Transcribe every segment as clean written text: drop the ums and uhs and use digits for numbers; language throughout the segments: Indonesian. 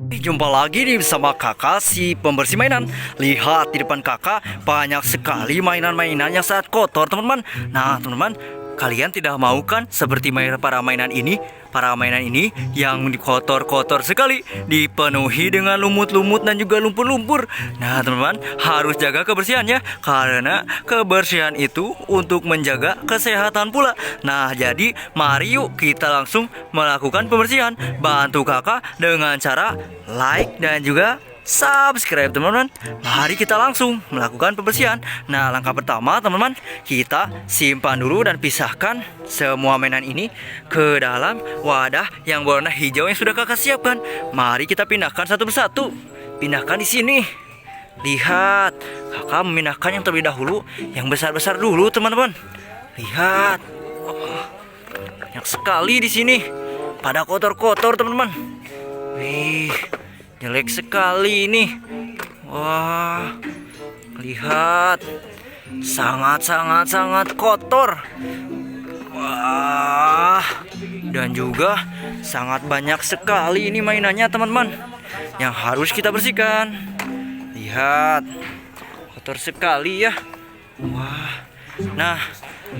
Jumpa lagi nih sama kakak si pembersih mainan. Lihat di depan kakak banyak sekali mainan-mainan yang sangat kotor teman-teman. Nah teman-teman, kalian tidak mau kan seperti para mainan ini? Para mainan ini yang kotor-kotor sekali, dipenuhi dengan lumut-lumut dan juga lumpur-lumpur. Nah teman-teman, harus jaga kebersihannya, karena kebersihan itu untuk menjaga kesehatan pula. Nah jadi mari yuk kita langsung melakukan pembersihan. Bantu kakak dengan cara like dan juga subscribe teman-teman. Mari kita langsung melakukan pembersihan. Nah langkah pertama teman-teman, kita simpan dulu dan pisahkan semua mainan ini ke dalam wadah yang berwarna hijau yang sudah kakak siapkan. Mari kita pindahkan satu persatu. Pindahkan di sini. Lihat, kakak memindahkan yang terlebih dahulu, yang besar-besar dulu teman-teman. Lihat, banyak sekali di sini. Pada kotor-kotor teman-teman. Wih, jelek sekali ini. Wah, lihat, sangat kotor. Wah, dan juga sangat banyak sekali ini mainannya teman-teman, yang harus kita bersihkan. Lihat, kotor sekali ya. Wah, nah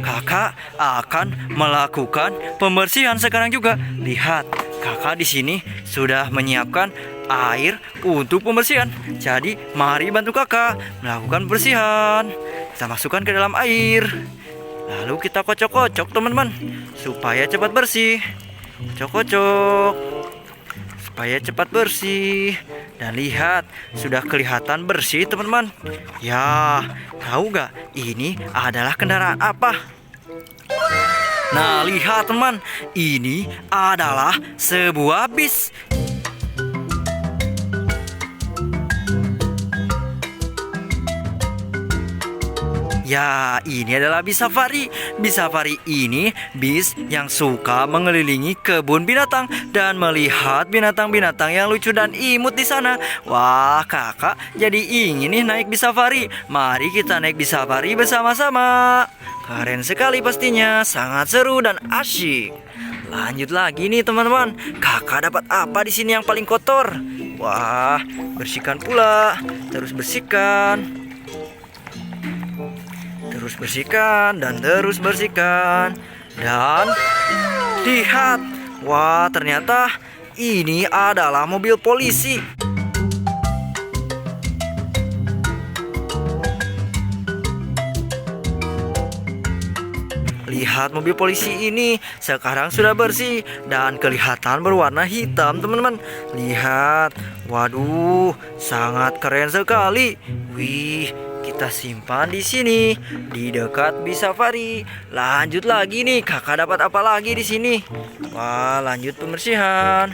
kakak akan melakukan pembersihan sekarang juga. Lihat, kakak di sini sudah menyiapkan air untuk pembersihan. Jadi mari bantu kakak melakukan pembersihan. Kita masukkan ke dalam air, lalu kita kocok-kocok teman-teman, supaya cepat bersih. Kocok-kocok supaya cepat bersih. Dan lihat, sudah kelihatan bersih teman-teman. Ya, tahu gak ini adalah kendaraan apa? Nah lihat teman, ini adalah sebuah bis. Ya, ini adalah bis safari. Bis safari ini bis yang suka mengelilingi kebun binatang dan melihat binatang-binatang yang lucu dan imut di sana. Wah, kakak jadi ingin nih naik bis safari. Mari kita naik bis safari bersama-sama. Keren sekali pastinya, sangat seru dan asyik. Lanjut lagi nih teman-teman. Kakak dapat apa di sini yang paling kotor? Wah, bersihkan pula. Terus bersihkan. Terus bersihkan dan terus bersihkan. Dan lihat, wah ternyata ini adalah mobil polisi. Lihat, mobil polisi ini sekarang sudah bersih dan kelihatan berwarna hitam teman-teman. Lihat, waduh, sangat keren sekali. Wih, kita simpan di sini di dekat bis safari. Lanjut lagi nih, kakak dapat apa lagi di sini? Wah, lanjut pembersihan.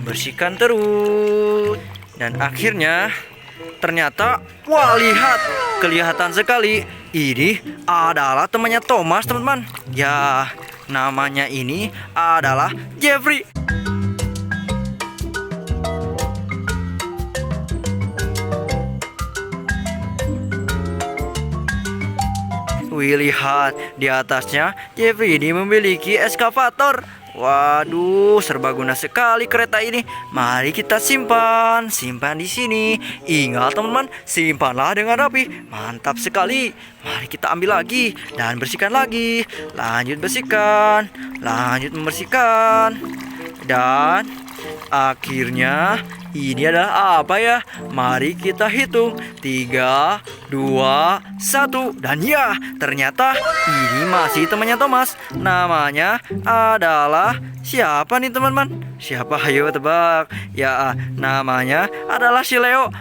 Bersihkan terus. Dan akhirnya ternyata, wah lihat, kelihatan sekali. Ini adalah temannya Thomas teman-teman. Ya, namanya ini adalah Jeffrey. Wih, lihat, di atasnya Jeffrey ini memiliki eskavator. Waduh, serbaguna sekali kereta ini. Mari kita simpan di sini. Ingat teman-teman, simpanlah dengan rapi. Mantap sekali. Mari kita ambil lagi dan bersihkan lagi. Lanjut bersihkan, lanjut membersihkan. Dan akhirnya ini adalah apa ya? Mari kita hitung. 3, 2, 1. Dan ya, ternyata ini masih temannya Thomas. Namanya adalah siapa nih teman-teman? Siapa? Ayo tebak. Ya, namanya adalah si Leo.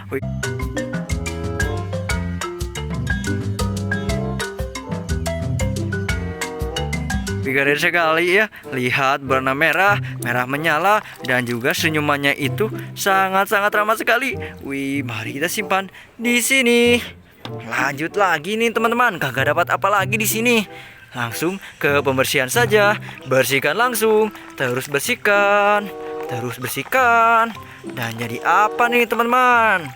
Keren sekali ya. Lihat, warna merah, merah menyala, dan juga senyumannya itu sangat-sangat ramah sekali. Wih, mari kita simpan di sini. Lanjut lagi nih teman-teman. Kagak dapat apa lagi di sini. Langsung ke pembersihan saja. Bersihkan langsung, terus bersihkan, terus bersihkan. Dan jadi apa nih teman-teman?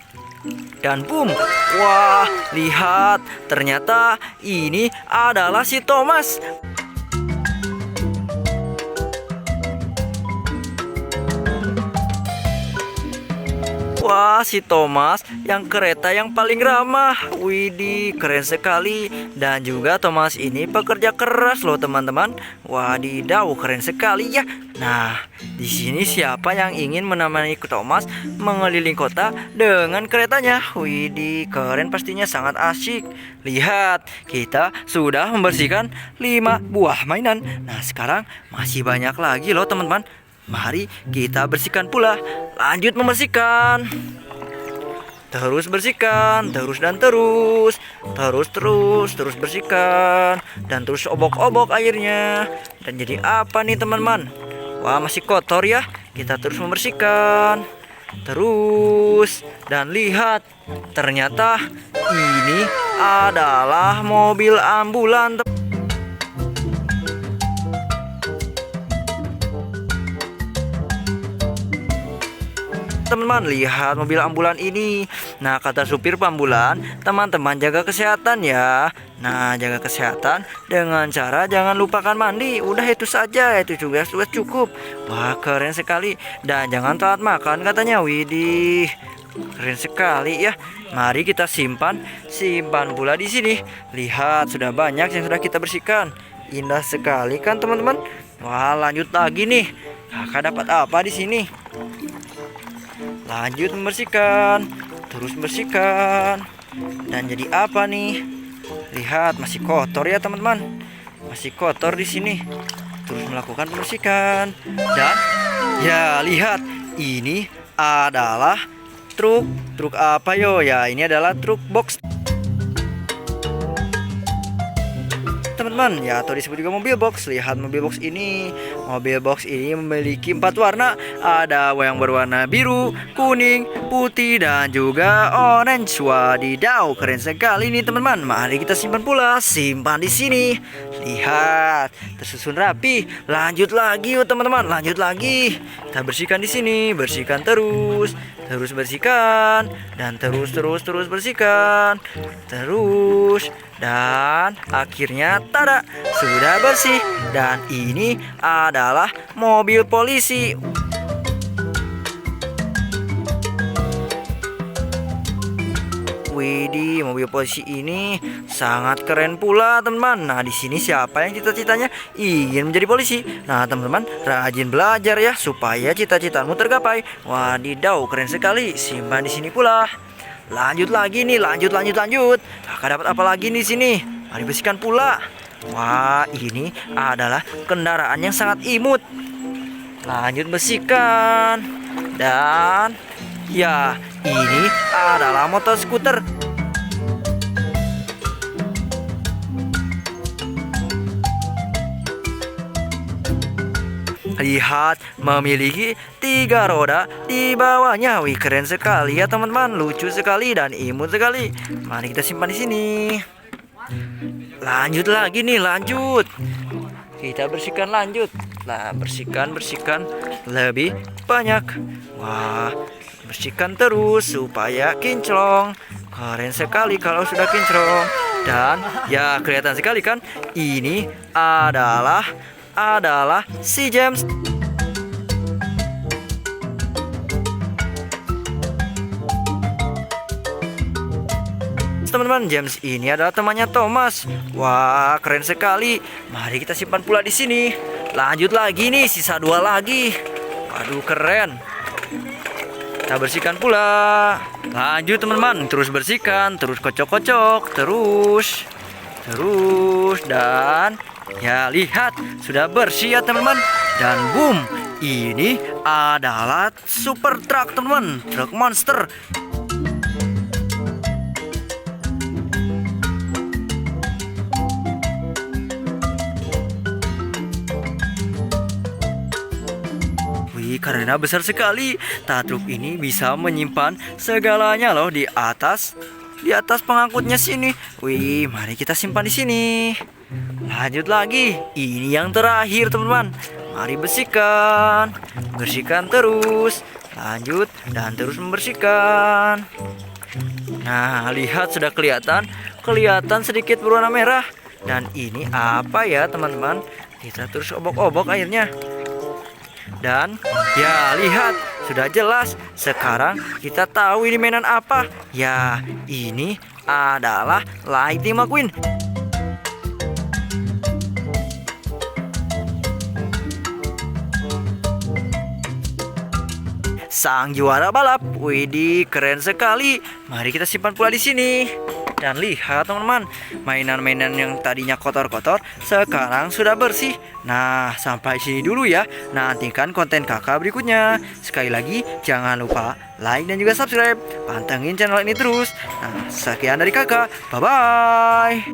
Dan boom, wah lihat, ternyata ini adalah si Thomas. Wah, si Thomas yang kereta yang paling ramah. Widih, keren sekali. Dan juga Thomas ini pekerja keras loh teman-teman. Wadidaw, keren sekali ya. Nah, di sini siapa yang ingin menemani Thomas mengeliling kota dengan keretanya? Widih, keren pastinya, sangat asyik. Lihat, kita sudah membersihkan 5 buah mainan. Nah, sekarang masih banyak lagi loh teman-teman. Mari kita bersihkan pula. Lanjut membersihkan. Terus bersihkan, terus dan terus. Terus bersihkan. Dan terus obok-obok airnya. Dan jadi apa nih teman-teman? Wah, masih kotor ya. Kita terus membersihkan. Terus. Dan lihat, ternyata ini adalah mobil ambulan. Teman-teman, lihat mobil ambulan ini. Nah, kata supir ambulan, teman-teman jaga kesehatan ya. Nah, jaga kesehatan dengan cara jangan lupakan mandi. Udah itu saja, itu juga sudah cukup. Wah, keren sekali. Dan jangan telat makan katanya. Widih, keren sekali ya. Mari kita simpan pula di sini. Lihat, sudah banyak yang sudah kita bersihkan. Indah sekali kan teman-teman? Wah, lanjut lagi nih. Kakak dapat apa di sini? Lanjut membersihkan, terus bersihkan. Dan jadi apa nih? Lihat, masih kotor ya teman-teman. Masih kotor di sini. Terus melakukan pembersihan. Dan ya, lihat, ini adalah truk apa yo ya? Ini adalah truk box teman-teman ya, atau disebut juga mobil box. Lihat mobil box ini. Mobil box ini memiliki 4 warna. Ada yang berwarna biru, kuning, putih, dan juga orange. Wadidaw, keren sekali nih teman-teman. Mari kita simpan pula. Simpan di sini. Lihat, tersusun rapi. Lanjut lagi yuk teman-teman. Lanjut lagi. Kita bersihkan di sini. Bersihkan terus bersihkan. Dan terus bersihkan. Terus. Dan akhirnya tada, sudah bersih. Dan ini adalah mobil polisi. Widih, mobil polisi ini sangat keren pula teman-teman. Nah, di sini siapa yang cita-citanya ingin menjadi polisi? Nah, teman-teman, rajin belajar ya supaya cita-citamu tergapai. Wadidaw, keren sekali. Simpan di sini pula. Lanjut lagi nih, lanjut. Kakak dapat apa lagi di sini? Mari bersihkan pula. Wah, ini adalah kendaraan yang sangat imut. Lanjut bersihkan. Dan ya, ini adalah motor skuter. Lihat, memiliki 3 roda di bawahnya. Wih, keren sekali ya teman-teman, lucu sekali dan imut sekali. Mari kita simpan di sini. Lanjut lagi nih, lanjut. Kita bersihkan lanjut. Nah, bersihkan lebih banyak. Wah, bersihkan terus supaya kinclong. Keren sekali kalau sudah kinclong. Dan ya, kelihatan sekali kan? Ini adalah si James. Teman-teman, James ini adalah temannya Thomas. Wah, keren sekali. Mari kita simpan pula di sini. Lanjut lagi nih, sisa 2 lagi. Waduh, keren. Kita bersihkan pula. Lanjut teman-teman, terus bersihkan, terus kocok-kocok, terus dan ya, lihat, sudah bersih ya teman-teman. Dan boom, ini adalah super truck teman-teman, truk monster. Wih, karena besar sekali. Truk ini bisa menyimpan segalanya loh di atas pengangkutnya sini. Wih, mari kita simpan di sini. Lanjut lagi. Ini yang terakhir teman-teman. Mari bersihkan terus. Lanjut dan terus membersihkan. Nah, lihat, sudah kelihatan sedikit berwarna merah. Dan ini apa ya teman-teman? Kita terus obok-obok airnya. Dan ya, lihat, sudah jelas. Sekarang kita tahu ini mainan apa. Ya, ini adalah Lightning McQueen. Sang juara balap. Widih, keren sekali. Mari kita simpan pula di sini. Dan lihat teman-teman, mainan-mainan yang tadinya kotor-kotor sekarang sudah bersih. Nah, sampai sini dulu ya. Nantikan konten kakak berikutnya. Sekali lagi, jangan lupa like dan juga subscribe. Pantengin channel ini terus. Nah, sekian dari kakak. Bye-bye.